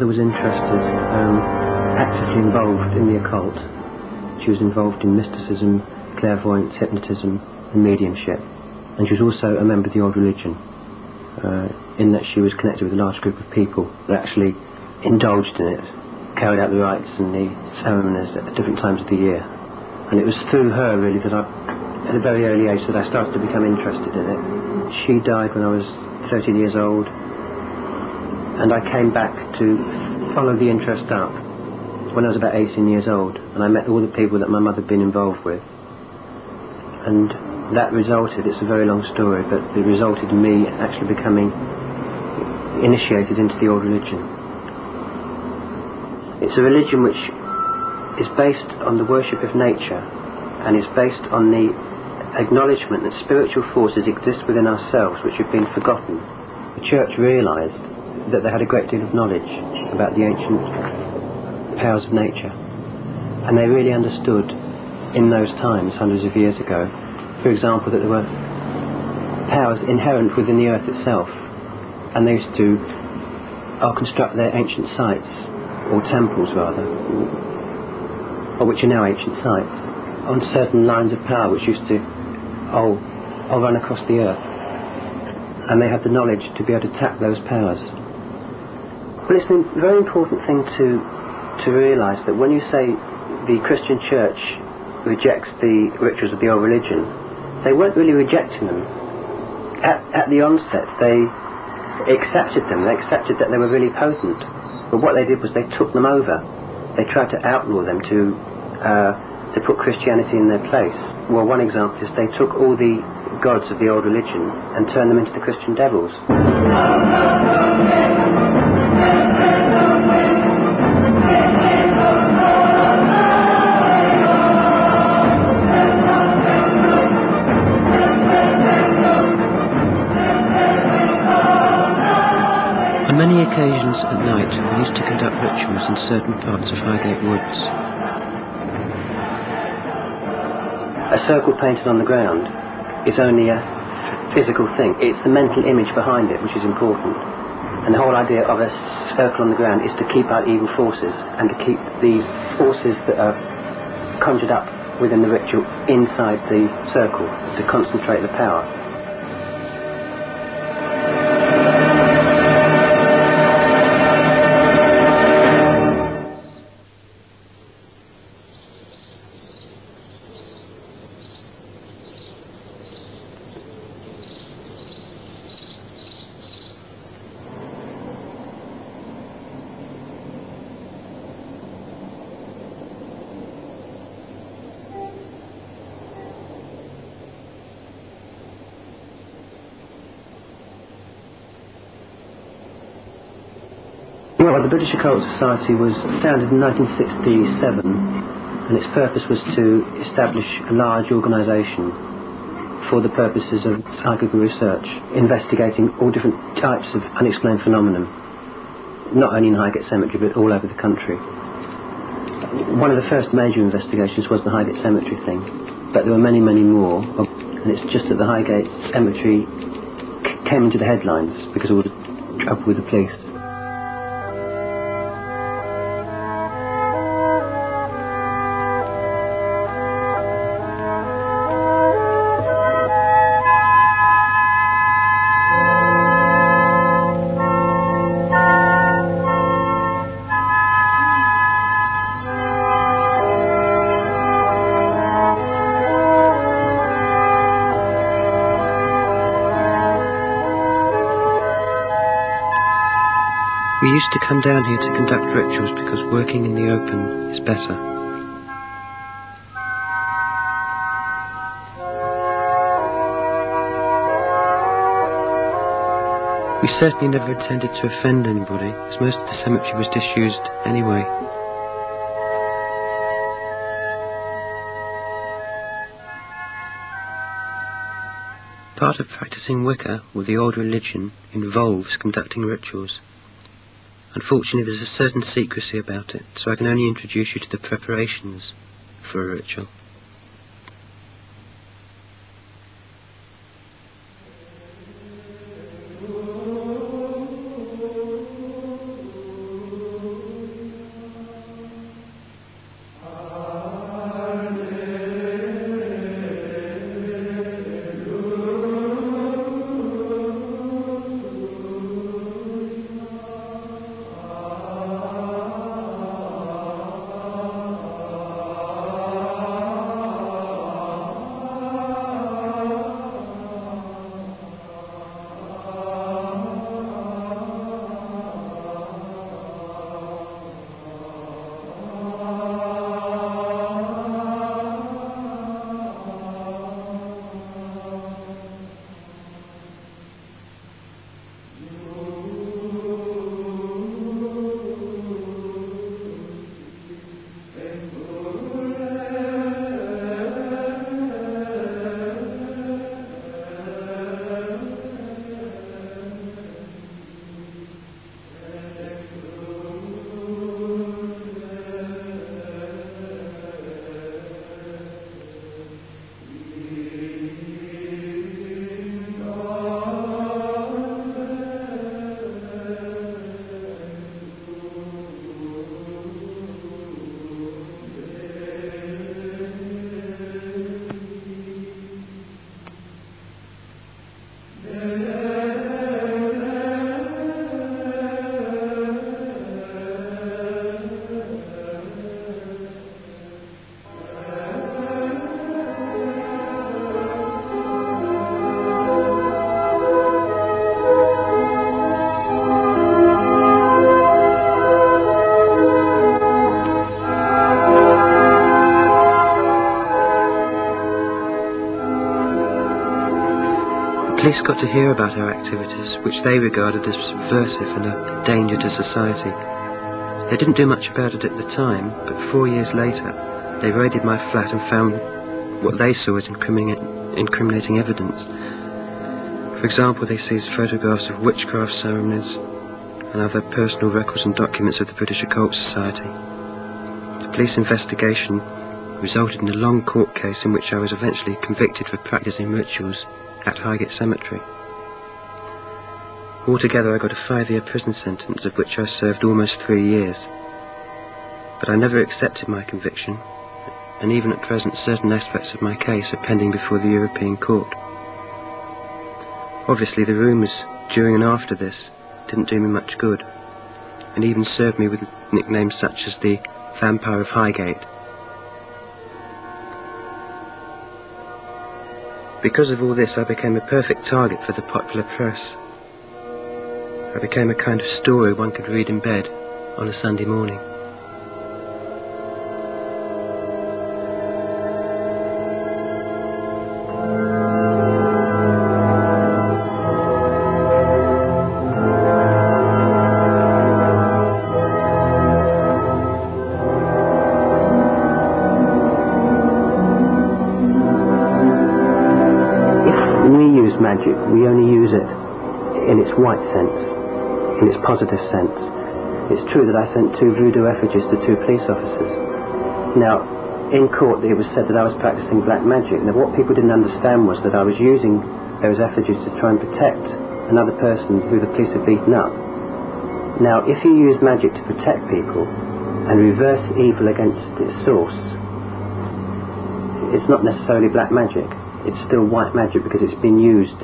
mother was interested, actively involved in the occult. She was involved in mysticism, clairvoyance, hypnotism and mediumship. And she was also a member of the old religion, in that she was connected with a large group of people that actually indulged in it, carried out the rites and the ceremonies at different times of the year. And it was through her, really, that at a very early age, that I started to become interested in it. She died when I was 13 years old, and I came back to follow the interest up when I was about 18 years old, and I met all the people that my mother had been involved with. And that resulted, it's a very long story, but it resulted in me actually becoming initiated into the old religion. It's a religion which is based on the worship of nature and is based on the acknowledgement that spiritual forces exist within ourselves which have been forgotten. The church realised that they had a great deal of knowledge about the ancient powers of nature, and they really understood in those times, hundreds of years ago, for example, that there were powers inherent within the earth itself, and they used to construct their ancient sites, or temples rather, or which are now ancient sites, on certain lines of power which used to run across the earth, and they had the knowledge to be able to tap those powers. Well, it's a very important thing to realise that when you say the Christian Church rejects the rituals of the old religion, they weren't really rejecting them. At the onset, they accepted them. They accepted that they were really potent. But what they did was they took them over. They tried to outlaw them to put Christianity in their place. Well, one example is they took all the gods of the old religion and turned them into the Christian devils. On many occasions at night, we used to conduct rituals in certain parts of Highgate Woods. A circle painted on the ground is only a physical thing. It's the mental image behind it which is important. And the whole idea of a circle on the ground is to keep out evil forces and to keep the forces that are conjured up within the ritual inside the circle, to concentrate the power. Well, the British Occult Society was founded in 1967, and its purpose was to establish a large organisation for the purposes of psychical research, investigating all different types of unexplained phenomenon, not only in Highgate Cemetery but all over the country. One of the first major investigations was the Highgate Cemetery thing, but there were many, many more, and it's just that the Highgate Cemetery came into the headlines because of all the trouble with the police. We used to come down here to conduct rituals because working in the open is better. We certainly never intended to offend anybody, as most of the cemetery was disused anyway. Part of practicing Wicca with the old religion involves conducting rituals. Unfortunately, there's a certain secrecy about it, so I can only introduce you to the preparations for a ritual. police got to hear about our activities, which they regarded as subversive and a danger to society. They didn't do much about it at the time, but 4 years later, they raided my flat and found what they saw as incriminating evidence. For example, they seized photographs of witchcraft ceremonies and other personal records and documents of the British Occult Society. The police investigation resulted in a long court case in which I was eventually convicted for practicing rituals at Highgate Cemetery. Altogether I got a 5-year prison sentence, of which I served almost 3 years. But I never accepted my conviction, and even at present certain aspects of my case are pending before the European Court. Obviously the rumours during and after this didn't do me much good, and even served me with nicknames such as the Vampire of Highgate. Because of all this, I became a perfect target for the popular press. I became a kind of story one could read in bed on a Sunday morning. Magic, we only use it in its white sense, in its positive sense. It's true that I sent 2 voodoo effigies to 2 police officers. Now, in court it was said that I was practicing black magic. Now, what people didn't understand was that I was using those effigies to try and protect another person who the police had beaten up. Now, if you use magic to protect people and reverse evil against its source, it's not necessarily black magic. It's still white magic because it's been used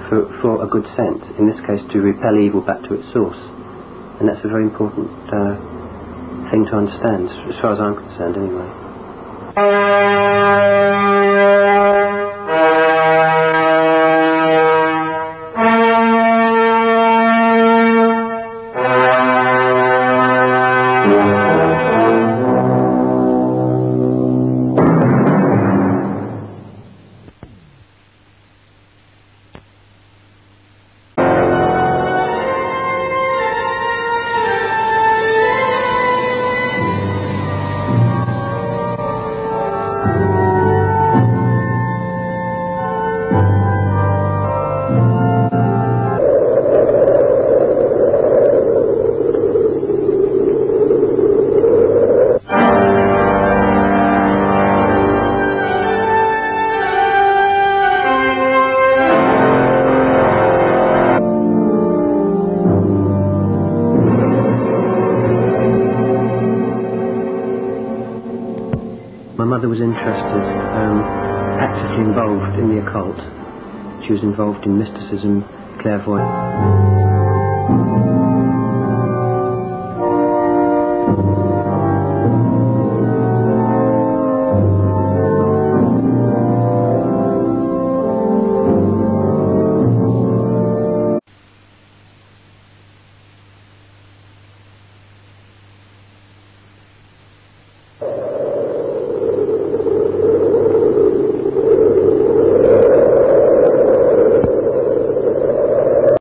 for a good sense, in this case to repel evil back to its source. And that's a very important thing to understand, as far as I'm concerned anyway. My mother was interested, actively involved in the occult. She was involved in mysticism, clairvoyance.